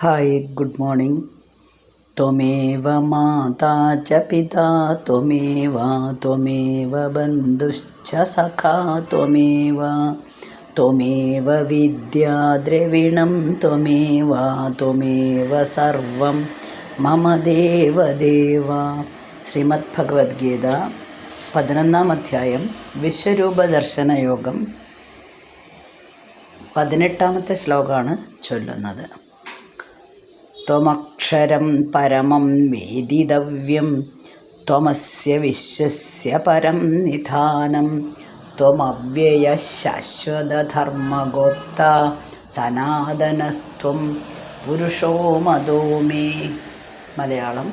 Hi, good morning. ത്വമേവ മാതാ ച പിതാ ത്വമേവ ത്വമേവ ബന്ധുശ്ച സഖാ ത്വമേവ ത്വമേവ വിദ്യാ ദ്രവിണം ത്വമേവ ത്വമേവ സർവം മമ ദേവദേവ. ശ്രീമദ് ഭഗവത്ഗീത 11-ാം അധ്യായം വിശ്വരൂപദർശനയോഗം 18-ാമത്തെ ശ്ലോകമാണ് ചൊല്ലുന്നത്. ത്വമക്ഷരം പരമം വേദിതവ്യം ത്വമസ്യ വിശ്വസ്യ പരം നിധാനം ത്വമവ്യയ ശാശ്വതധർമ്മഗോപ്ത സനാതനസ്ത്വം പുരുഷോ മതോ മേ. മലയാളം.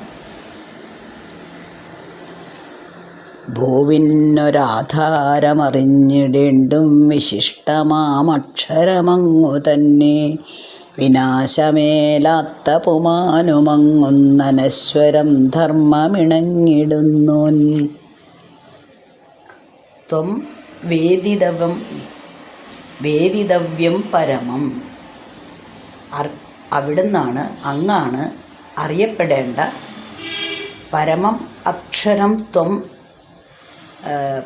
ഭൂവിനൊരാധാരമറിഞ്ഞിടേണ്ടും വിശിഷ്ടമാമക്ഷരമങ്ങു തന്നെ വിനാശമേലാത്ത പുമാനുമങ്ങുന്നനശ്വരം ധർമ്മമിണങ്ങിടുന്നോൻ. ത്വം വേദിതവ്യം പരമം. അവിടുന്നാണ്, അങ്ങാണ് അറിയപ്പെടേണ്ട പരമം അക്ഷരം. ത്വം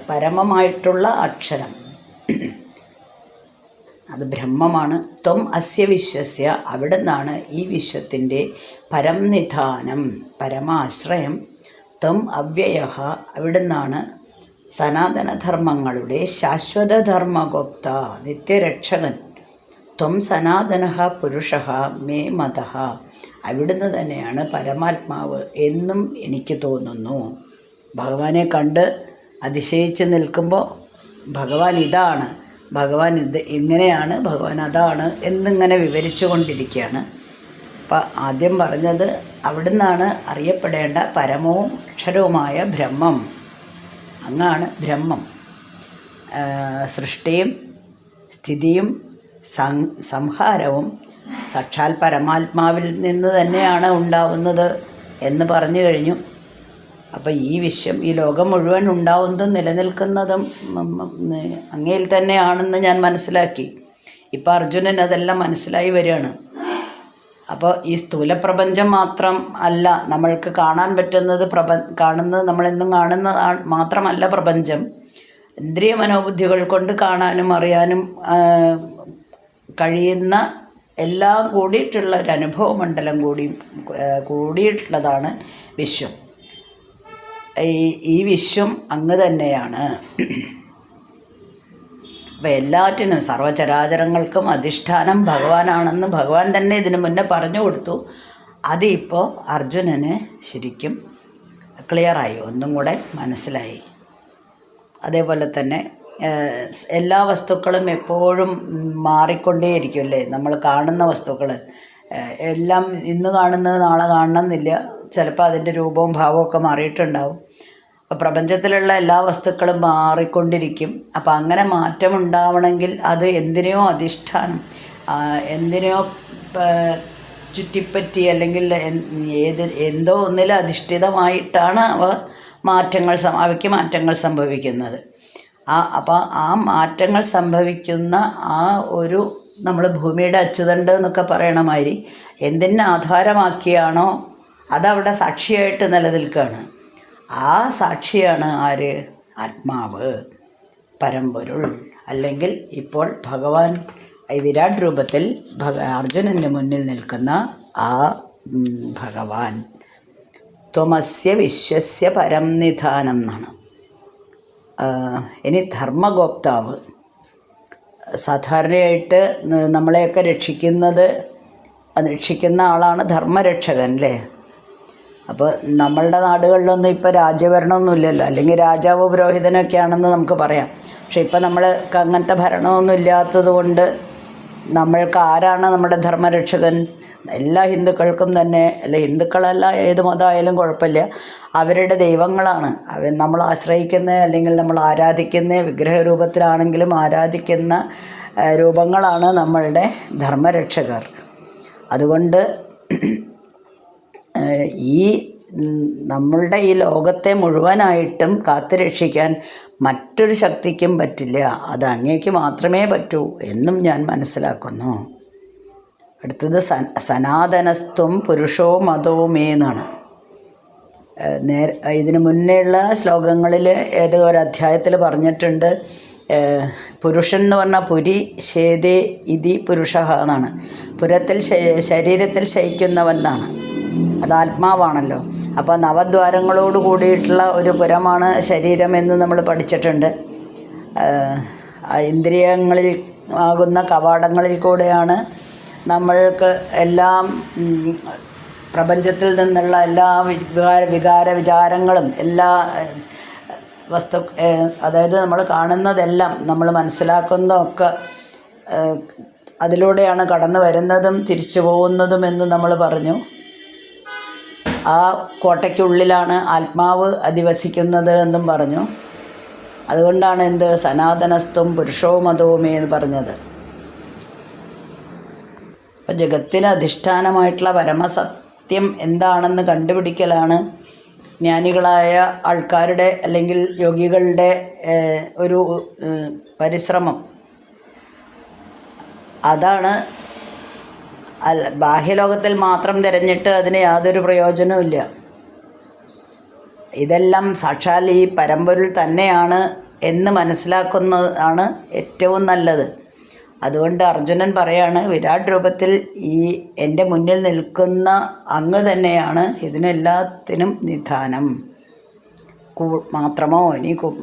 പരമമായിട്ടുള്ള അക്ഷരം, അത് ബ്രഹ്മമാണ്. ത്വം അസ്യ വിശ്വസ്യ, അവിടുന്നാണ് ഈ വിശ്വത്തിൻ്റെ പരംനിധാനം, പരമാശ്രയം. ത്വം അവ്യയഃ, അവിടുന്നാണ് സനാതനധർമ്മങ്ങളുടെ ശാശ്വതധർമ്മഗോപ്ത, നിത്യരക്ഷകൻ. ത്വം സനാതനഃ പുരുഷഃ മേ മതഃ, അവിടുന്ന് തന്നെയാണ് പരമാത്മാവ് എന്നും എനിക്ക് തോന്നുന്നു. ഭഗവാനെ കണ്ട് അതിശയിച്ച് നിൽക്കുമ്പോൾ ഭഗവാൻ ഇതാണ്, ഭഗവാൻ ഇങ്ങനെയാണ്, ഭഗവാൻ അതാണ് എന്നിങ്ങനെ വിവരിച്ചു കൊണ്ടിരിക്കുകയാണ്. അപ്പം ആദ്യം പറഞ്ഞത് അവിടുന്നാണ് അറിയപ്പെടേണ്ട പരമവും അക്ഷരവുമായ ബ്രഹ്മം. അങ്ങാണ് ബ്രഹ്മം. സൃഷ്ടിയും സ്ഥിതിയും സംഹാരവും സാക്ഷാൽ പരമാത്മാവിൽ നിന്ന് തന്നെയാണ് ഉണ്ടാവുന്നത് എന്ന് പറഞ്ഞു കഴിഞ്ഞു. അപ്പം ഈ വിശ്വം, ഈ ലോകം മുഴുവൻ ഉണ്ടാവുന്നതും നിലനിൽക്കുന്നതും അങ്ങയിൽ തന്നെയാണെന്ന് ഞാൻ മനസ്സിലാക്കി. ഇപ്പം അർജുനൻ അതെല്ലാം മനസ്സിലായി വരികയാണ്. അപ്പോൾ ഈ സ്ഥൂലപ്രപഞ്ചം മാത്രം അല്ല നമ്മൾക്ക് കാണാൻ പറ്റുന്നത്, കാണുന്നത് നമ്മളെന്നും കാണുന്നതാണ് മാത്രമല്ല പ്രപഞ്ചം. ഇന്ദ്രിയ മനോബുദ്ധികൾ കൊണ്ട് കാണാനും അറിയാനും കഴിയുന്ന എല്ലാം കൂടിയിട്ടുള്ള ഒരു അനുഭവ മണ്ഡലം കൂടിയിട്ടുള്ളതാണ് വിശ്വം. ഈ വിശ്വം അങ്ങ് തന്നെയാണ്. അപ്പം എല്ലാറ്റിനും, സർവചരാചരങ്ങൾക്കും അധിഷ്ഠാനം ഭഗവാനാണെന്ന് ഭഗവാൻ തന്നെ ഇതിനു മുന്നേ പറഞ്ഞു കൊടുത്തു. അത് ഇപ്പോൾ അർജുനന് ശരിക്കും ക്ലിയറായി, ഒന്നും കൂടെ മനസ്സിലായി. അതേപോലെ തന്നെ എല്ലാ വസ്തുക്കളും എപ്പോഴും മാറിക്കൊണ്ടേയിരിക്കുമല്ലേ. നമ്മൾ കാണുന്ന വസ്തുക്കൾ എല്ലാം ഇന്ന് കാണുന്നത് നാളെ കാണണമെന്നില്ല. ചിലപ്പോൾ അതിൻ്റെ രൂപവും ഭാവവും ഒക്കെ മാറിയിട്ടുണ്ടാവും. അപ്പോൾ പ്രപഞ്ചത്തിലുള്ള എല്ലാ വസ്തുക്കളും മാറിക്കൊണ്ടിരിക്കും. അപ്പോൾ അങ്ങനെ മാറ്റമുണ്ടാവണമെങ്കിൽ അത് എന്തിനെയോ അധിഷ്ഠാനം, എന്തിനെയോ ചുറ്റിപ്പറ്റി അല്ലെങ്കിൽ എന്തോ ഒന്നിൽ അധിഷ്ഠിതമായിട്ടാണ് അവയ്ക്ക് മാറ്റങ്ങൾ സംഭവിക്കുന്നത്. അപ്പോൾ ആ മാറ്റങ്ങൾ സംഭവിക്കുന്ന ആ ഒരു, നമ്മൾ ഭൂമിയുടെ അച്ചുതണ്ട് എന്നൊക്കെ പറയണ മാതിരി എന്തിനെ ആധാരമാക്കിയാണോ അതവിടെ സാക്ഷിയായിട്ട് നിലനിൽക്കുകയാണ്. ആ സാക്ഷിയാണ് ആര്? ആത്മാവ്, പരമ്പൊരുൾ. അല്ലെങ്കിൽ ഇപ്പോൾ ഭഗവാൻ വിരാട് രൂപത്തിൽ അർജുനൻ്റെ മുന്നിൽ നിൽക്കുന്ന ആ ഭഗവാൻ. ത്വമസ്യ വിശ്വസ്യ പരം നിധാനം എന്നാണ്. ഇനി ധർമ്മഗോപ്താവ്. സാധാരണയായിട്ട് നമ്മളെയൊക്കെ രക്ഷിക്കുന്ന ആളാണ് ധർമ്മരക്ഷകൻ, അല്ലേ? അപ്പോൾ നമ്മളുടെ നാടുകളിലൊന്നും ഇപ്പോൾ രാജ്യഭരണമൊന്നുമില്ലല്ലോ, അല്ലെങ്കിൽ രാജാവ് പുരോഹിതനൊക്കെയാണെന്ന് നമുക്ക് പറയാം. പക്ഷേ ഇപ്പം നമ്മൾക്ക് അങ്ങനത്തെ ഭരണമൊന്നും ഇല്ലാത്തത് കൊണ്ട് നമ്മൾക്ക് ആരാണ് നമ്മുടെ ധർമ്മരക്ഷകൻ? എല്ലാ ഹിന്ദുക്കൾക്കും തന്നെ, അല്ല ഹിന്ദുക്കളല്ല, ഏത് മതമായാലും കുഴപ്പമില്ല, അവരുടെ ദൈവങ്ങളാണ് നമ്മൾ ആശ്രയിക്കുന്ന, അല്ലെങ്കിൽ നമ്മൾ ആരാധിക്കുന്ന, വിഗ്രഹരൂപത്തിലാണെങ്കിലും ആരാധിക്കുന്ന രൂപങ്ങളാണ് നമ്മളുടെ ധർമ്മരക്ഷകർ. അതുകൊണ്ട് നമ്മളുടെ ഈ ലോകത്തെ മുഴുവനായിട്ടും കാത്തുരക്ഷിക്കാൻ മറ്റൊരു ശക്തിക്കും പറ്റില്ല, അത് അങ്ങേക്ക് മാത്രമേ പറ്റൂ എന്നും ഞാൻ മനസ്സിലാക്കുന്നു. അടുത്തത് സനാതനസ്ത്വം പുരുഷോ മതോ മേ എന്നാണ്. ഇതിന് മുന്നേയുള്ള ശ്ലോകങ്ങളിൽ ഏതോ ഒരു അധ്യായത്തിൽ പറഞ്ഞിട്ടുണ്ട്, പുരുഷൻ എന്ന് പറഞ്ഞാൽ പുരി ശേതേ ഇതി പുരുഷ എന്നാണ്. പുരത്തിൽ ശരീരത്തിൽ ശയിക്കുന്നവൻ എന്നാണ്. അത് ആത്മാവാണല്ലോ. അപ്പോൾ നവദ്വാരങ്ങളോട് കൂടിയിട്ടുള്ള ഒരു പുരമാണ് ശരീരം എന്ന് നമ്മൾ പഠിച്ചിട്ടുണ്ട്. ഇന്ദ്രിയങ്ങളിൽ ആകുന്ന കവാടങ്ങളിൽ കൂടെയാണ് നമ്മൾക്ക് എല്ലാം പ്രപഞ്ചത്തിൽ നിന്നുള്ള എല്ലാ വിചാരങ്ങളും എല്ലാ അതായത് നമ്മൾ കാണുന്നതെല്ലാം നമ്മൾ മനസ്സിലാക്കുന്നതൊക്കെ അതിലൂടെയാണ് കടന്നു വരുന്നതും തിരിച്ചു പോകുന്നതും എന്ന് നമ്മൾ പറഞ്ഞു. ആ കോട്ടയ്ക്കുള്ളിലാണ് ആത്മാവ് അധിവസിക്കുന്നത് എന്നും പറഞ്ഞു. അതുകൊണ്ടാണ് സനാതനസ്ത്വം പുരുഷോ മതോമേ എന്ന് പറഞ്ഞത്. അപ്പം ജഗത്തിന് അധിഷ്ഠാനമായിട്ടുള്ള പരമസത്യം എന്താണെന്ന് കണ്ടുപിടിക്കലാണ് ജ്ഞാനികളായ ആൾക്കാരുടെ അല്ലെങ്കിൽ യോഗികളുടെ ഒരു പരിശ്രമം. അതാണ് ബാഹ്യലോകത്തിൽ മാത്രം തിരഞ്ഞിട്ട് അതിന് യാതൊരു പ്രയോജനവുമില്ല. ഇതെല്ലാം സാക്ഷാൽ ഈ പരമ്പൊരുൾ തന്നെയാണ് എന്ന് മനസ്സിലാക്കുന്നതാണ് ഏറ്റവും നല്ലത്. അതുകൊണ്ട് അർജുനൻ പറയാണ്, വിരാട് രൂപത്തിൽ ഈ എൻ്റെ മുന്നിൽ നിൽക്കുന്ന അങ്ങ് തന്നെയാണ് ഇതിനെല്ലാത്തിനും നിധാനം. മാത്രമോ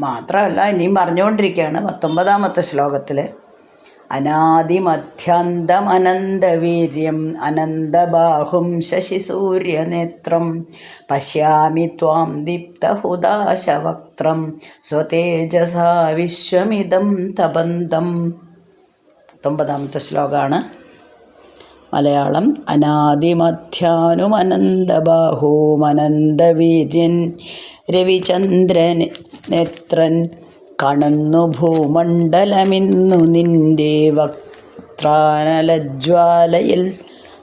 മാത്രമല്ല, ഇനിയും പറഞ്ഞുകൊണ്ടിരിക്കുകയാണ് 19ാമത്തെ ശ്ലോകത്തിൽ. അനാദിമധ്യാന്തമനന്തവീര്യം അനന്തബാഹും ശശിസൂര്യനേത്രം പശ്യാമി ത്വാം ദീപ്തഹുദാശവക്ത്രം സ്വതേജസാ വിശ്വമിദം തപന്തം. 19ാമത്തെ ശ്ലോകമാണ്. മലയാളം. അനാദിമധ്യാനുമനന്തബാഹൂമനന്തവീര്യൻ രവിചന്ദ്രൻ നേത്രൻ കണന്നു ഭൂമണ്ഡലമിന്നു നിന്റെ വക്ത്രാനലജ്വാലയിൽ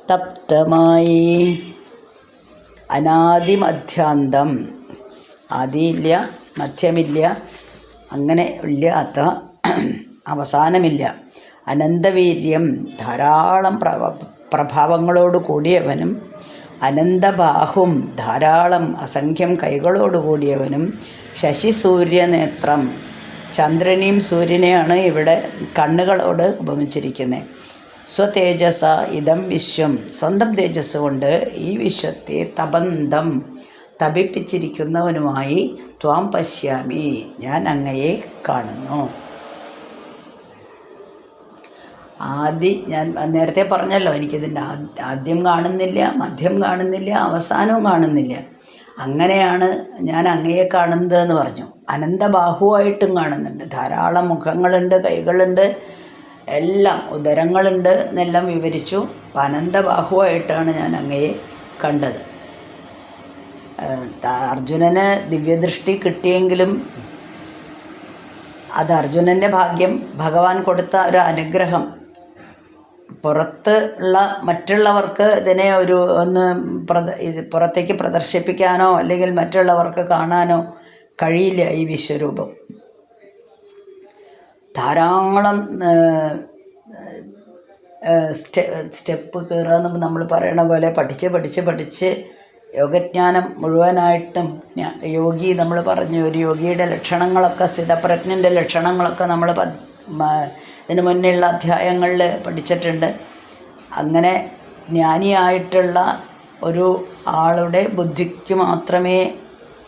തപ്തമായി. അനാദിമധ്യാന്തം, ആദിയില്ല, മധ്യമില്ല, അങ്ങനെ ഇല്ലാത്ത അവസാനമില്ല. അനന്തവീര്യം, ധാരാളം പ്രഭാവങ്ങളോട് കൂടിയവനും. അനന്തബാഹും, ധാരാളം അസംഖ്യം കൈകളോട് കൂടിയവനും. ശശിസൂര്യനേത്രം, ചന്ദ്രനെയും സൂര്യനെയാണ് ഇവിടെ കണ്ണുകളോട് ഉപമിച്ചിരിക്കുന്നത്. സ്വതേജസ ഇതം വിശ്വം, സ്വന്തം തേജസ് കൊണ്ട് ഈ വിശ്വത്തെ തപന്തം, തപിപ്പിച്ചിരിക്കുന്നവനുമായി ത്വാം പശ്യാമി, ഞാൻ അങ്ങയെ കാണുന്നു. ഞാൻ നേരത്തെ പറഞ്ഞല്ലോ, എനിക്കിതിൻ്റെ ആദ്യം കാണുന്നില്ല, മധ്യം കാണുന്നില്ല, അവസാനവും കാണുന്നില്ല. അങ്ങനെയാണ് ഞാൻ അങ്ങയെ കാണുന്നത് എന്ന് പറഞ്ഞു. അനന്തബാഹുവായിട്ടും കാണുന്നുണ്ട്, ധാരാളം മുഖങ്ങളുണ്ട്, കൈകളുണ്ട്, എല്ലാം ഉദരങ്ങളുണ്ട് എന്നെല്ലാം വിവരിച്ചു. അപ്പം അനന്തബാഹുവായിട്ടാണ് ഞാൻ അങ്ങയെ കണ്ടത്. അർജുനന് ദിവ്യദൃഷ്ടി കിട്ടിയെങ്കിലും അത് അർജുനൻ്റെ ഭാഗ്യം, ഭഗവാൻ കൊടുത്ത ഒരു അനുഗ്രഹം. പുറത്ത് ഉള്ള മറ്റുള്ളവർക്ക് ഇതിനെ പുറത്തേക്ക് പ്രദർശിപ്പിക്കാനോ അല്ലെങ്കിൽ മറ്റുള്ളവർക്ക് കാണാനോ കഴിയില്ല ഈ വിശ്വരൂപം. ധാരാളം സ്റ്റെപ്പ് കയറുക നമ്മൾ പറയണ പോലെ പഠിച്ച് യോഗജ്ഞാനം മുഴുവനായിട്ടും യോഗി നമ്മൾ പറഞ്ഞു. ഒരു യോഗിയുടെ ലക്ഷണങ്ങളൊക്കെ, സ്ഥിതപ്രജ്ഞൻ്റെ ലക്ഷണങ്ങളൊക്കെ നമ്മൾ ഇതിന് മുന്നേയുള്ള അധ്യായങ്ങളിൽ പഠിച്ചിട്ടുണ്ട്. അങ്ങനെ ജ്ഞാനിയായിട്ടുള്ള ഒരു ആളുടെ ബുദ്ധിക്ക് മാത്രമേ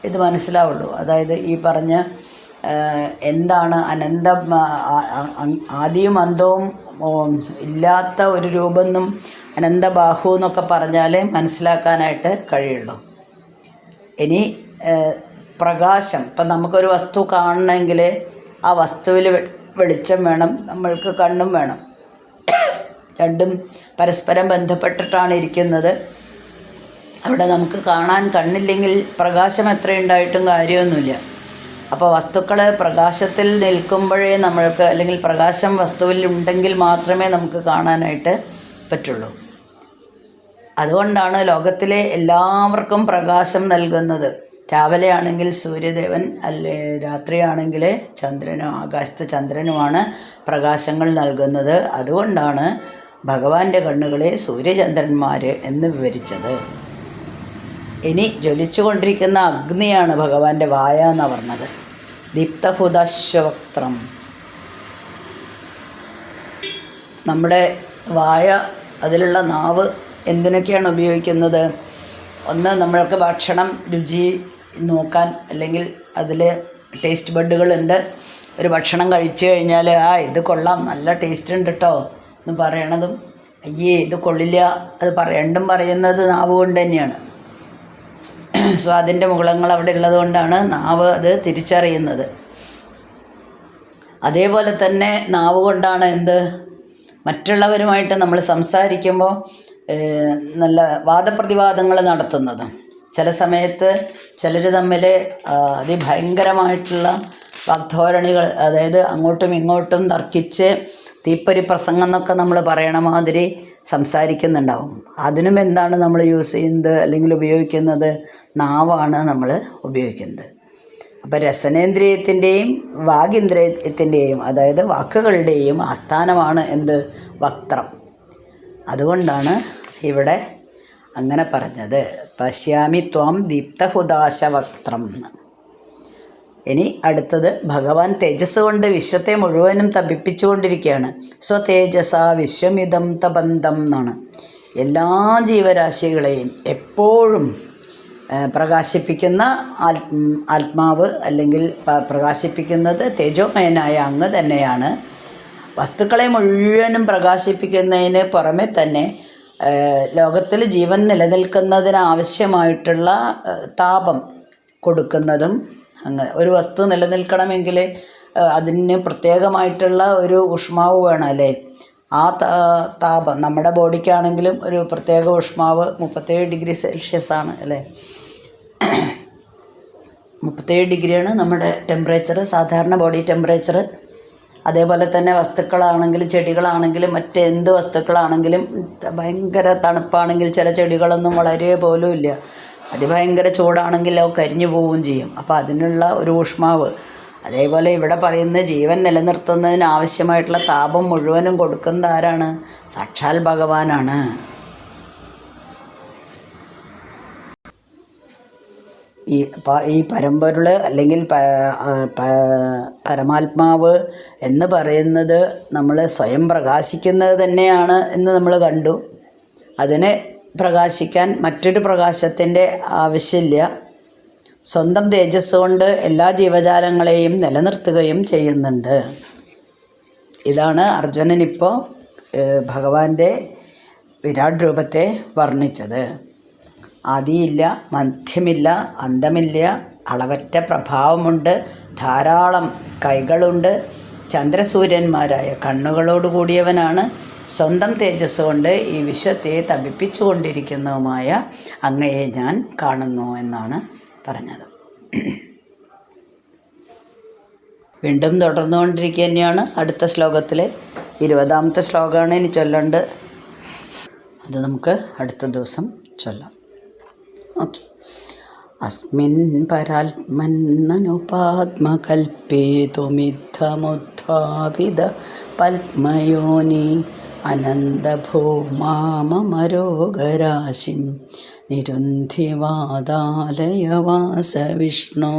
ഇത് മനസ്സിലാവുള്ളൂ. അതായത് ഈ പറഞ്ഞ എന്താണ് ആദിയും അന്തവും ഇല്ലാത്ത ഒരു രൂപമെന്നും അനന്തബാഹു എന്നൊക്കെ പറഞ്ഞാൽ മനസ്സിലാക്കാനായിട്ട് കഴിയുള്ളൂ. ഇനി പ്രകാശം, ഇപ്പം നമുക്കൊരു വസ്തു കാണണമെങ്കിൽ ആ വസ്തുവിൽ വെളിച്ചം വേണം, നമ്മൾക്ക് കണ്ണും വേണം. രണ്ടും പരസ്പരം ബന്ധപ്പെട്ടിട്ടാണ് ഇരിക്കുന്നത്. അവിടെ നമുക്ക് കാണാൻ കണ്ണില്ലെങ്കിൽ പ്രകാശം എത്രയുണ്ടായിട്ടും കാര്യമൊന്നുമില്ല. അപ്പോൾ വസ്തുക്കൾ പ്രകാശത്തിൽ നിൽക്കുമ്പോഴേ നമ്മൾക്ക്, അല്ലെങ്കിൽ പ്രകാശം വസ്തുവിൽ ഉണ്ടെങ്കിൽ മാത്രമേ നമുക്ക് കാണാനായിട്ട് പറ്റുള്ളൂ. അതുകൊണ്ടാണ് ലോകത്തിലെ എല്ലാവർക്കും പ്രകാശം നൽകുന്നത്. രാവിലെ ആണെങ്കിൽ സൂര്യദേവൻ, രാത്രിയാണെങ്കിൽ ചന്ദ്രനും, ആകാശത്ത് ചന്ദ്രനുമാണ് പ്രകാശങ്ങൾ നൽകുന്നത്. അതുകൊണ്ടാണ് ഭഗവാന്റെ കണ്ണുകളെ സൂര്യചന്ദ്രന്മാർ എന്ന് വിവരിച്ചത്. ഇനി ജ്വലിച്ചുകൊണ്ടിരിക്കുന്ന അഗ്നിയാണ് ഭഗവാന്റെ വായ എന്നാണ് പറഞ്ഞത്. ദീപ്തഹുതാശ്വക്ത്രം. നമ്മുടെ വായ, അതിലുള്ള നാവ് എന്തിനൊക്കെയാണ് ഉപയോഗിക്കുന്നത്? ഒന്ന്, നമ്മൾക്ക് ഭക്ഷണം രുചി നോക്കാൻ, അല്ലെങ്കിൽ അതിൽ ടേസ്റ്റ് ബഡുകളുണ്ട്. ഒരു ഭക്ഷണം കഴിച്ചു കഴിഞ്ഞാൽ ഇത് കൊള്ളാം, നല്ല ടേസ്റ്റ് ഉണ്ട് കേട്ടോ എന്ന് പറയണതും അയ്യേ ഇത് കൊള്ളില്ല അത് രണ്ടും പറയുന്നത് നാവ് കൊണ്ട് തന്നെയാണ്. സ്വാദിൻ്റെ മുകുളങ്ങൾ അവിടെ ഉള്ളത് കൊണ്ടാണ് നാവ് അത് തിരിച്ചറിയുന്നത്. അതേപോലെ തന്നെ നാവ് കൊണ്ടാണ് മറ്റുള്ളവരുമായിട്ട് നമ്മൾ സംസാരിക്കുമ്പോൾ നല്ല വാദപ്രതിവാദങ്ങൾ നടത്തുന്നത്. ചില സമയത്ത് ചിലർ തമ്മിൽ അതിഭയങ്കരമായിട്ടുള്ള വാഗ്ധോരണികൾ, അതായത് അങ്ങോട്ടും ഇങ്ങോട്ടും തർക്കിച്ച് തീപ്പൊരി പ്രസംഗം എന്നൊക്കെ നമ്മൾ പറയണ മാതിരി സംസാരിക്കുന്നുണ്ടാവും. അതിനും എന്താണ് നമ്മൾ യൂസ് ചെയ്യുന്നത് അല്ലെങ്കിൽ ഉപയോഗിക്കുന്നത്? നാവാണ് നമ്മൾ ഉപയോഗിക്കുന്നത്. അപ്പോൾ രസനേന്ദ്രിയത്തിൻ്റെയും വാഗിന്ദ്രിയത്തിൻ്റെയും, അതായത് വാക്കുകളുടെയും ആസ്ഥാനമാണ് വക്ത്രം. അതുകൊണ്ടാണ് ഇവിടെ അങ്ങനെ പറഞ്ഞത്. പശ്യാമി ത്വാം ദീപ്തഹുദാശവക്ത്രം എന്ന്. ഇനി അടുത്തത്, ഭഗവാൻ തേജസ് കൊണ്ട് വിശ്വത്തെ മുഴുവനും തപിപ്പിച്ചുകൊണ്ടിരിക്കുകയാണ്. സ്വതേജസ വിശ്വമിതം തപന്തം എന്നാണ്. എല്ലാ ജീവരാശികളെയും എപ്പോഴും പ്രകാശിപ്പിക്കുന്ന ആത്മാവ്, അല്ലെങ്കിൽ പ്രകാശിപ്പിക്കുന്നത് തേജോമയനായ അങ്ങ് തന്നെയാണ്. വസ്തുക്കളെ മുഴുവനും പ്രകാശിപ്പിക്കുന്നതിന് പുറമെ തന്നെ ലോകത്തിൽ ജീവൻ നിലനിൽക്കുന്നതിനാവശ്യമായിട്ടുള്ള താപം കൊടുക്കുന്നതും അങ്ങ്. ഒരു വസ്തു നിലനിൽക്കണമെങ്കിൽ അതിന് പ്രത്യേകമായിട്ടുള്ള ഒരു ഊഷ്മാവ് വേണം അല്ലേ? ആ താപം നമ്മുടെ ബോഡിക്കാണെങ്കിലും ഒരു പ്രത്യേക ഊഷ്മാവ് 37 ഡിഗ്രി സെൽഷ്യസ് ആണ് അല്ലേ? 37 ഡിഗ്രിയാണ് നമ്മുടെ ടെമ്പറേച്ചർ, സാധാരണ ബോഡി ടെമ്പറേച്ചർ. അതേപോലെ തന്നെ വസ്തുക്കളാണെങ്കിലും ചെടികളാണെങ്കിലും മറ്റെന്ത് വസ്തുക്കളാണെങ്കിലും ഭയങ്കര തണുപ്പാണെങ്കിൽ ചില ചെടികളൊന്നും വളരെ പോലും ഇല്ല. അതിഭയങ്കര ചൂടാണെങ്കിൽ അത് കരിഞ്ഞു പോവുകയും ചെയ്യും. അപ്പോൾ അതിനുള്ള ഒരു ഊഷ്മാവ്. അതേപോലെ ഇവിടെ പറയുന്ന ജീവൻ നിലനിർത്തുന്നതിന് ആവശ്യമായിട്ടുള്ള താപം മുഴുവനും കൊടുക്കുന്നത് ആരാണ്? സാക്ഷാൽ ഭഗവാനാണ്. ഈ പരമ്പൊരുൾ അല്ലെങ്കിൽ പരമാത്മാവ് എന്ന് പറയുന്നത് നമ്മൾ സ്വയം പ്രകാശിക്കുന്നത് തന്നെയാണ് എന്ന് നമ്മൾ കണ്ടു. അതിനെ പ്രകാശിക്കാൻ മറ്റൊരു പ്രകാശത്തിൻ്റെ ആവശ്യമില്ല. സ്വന്തം തേജസ് കൊണ്ട് എല്ലാ ജീവജാലങ്ങളെയും നിലനിർത്തുകയും ചെയ്യുന്നുണ്ട്. ഇതാണ് അർജുനനിപ്പോൾ ഭഗവാന്റെ വിരാട് രൂപത്തെ വർണ്ണിച്ചത്. ആദിയില്ല, മധ്യമില്ല, അന്തമില്ല, അളവറ്റ പ്രഭാവമുണ്ട്, ധാരാളം കൈകളുണ്ട്, ചന്ദ്രസൂര്യന്മാരായ കണ്ണുകളോട് കൂടിയവനാണ്, സ്വന്തം തേജസ് കൊണ്ട് ഈ വിശ്വത്തെ തപിപ്പിച്ചു കൊണ്ടിരിക്കുന്നതുമായ അങ്ങയെ ഞാൻ കാണുന്നു എന്നാണ് പറഞ്ഞത്. വീണ്ടും തുടർന്നുകൊണ്ടിരിക്കുക തന്നെയാണ്. അടുത്ത ശ്ലോകത്തിൽ 20ാമത്തെ ശ്ലോകമാണ് ഇനി ചൊല്ലേണ്ടത്. അത് നമുക്ക് അടുത്ത ദിവസം ചൊല്ലാം. ഓക്കെ. അസ്മിൻ പരാത്മന്നനുപാത്മകൽപ്പേതുമിദ്ധമുദ്ധാപിത പത്മയോനി അനന്തഭൂമാമരോഗരാശിം നിരുന്ധിവാദാലയവാസ വിഷ്ണു.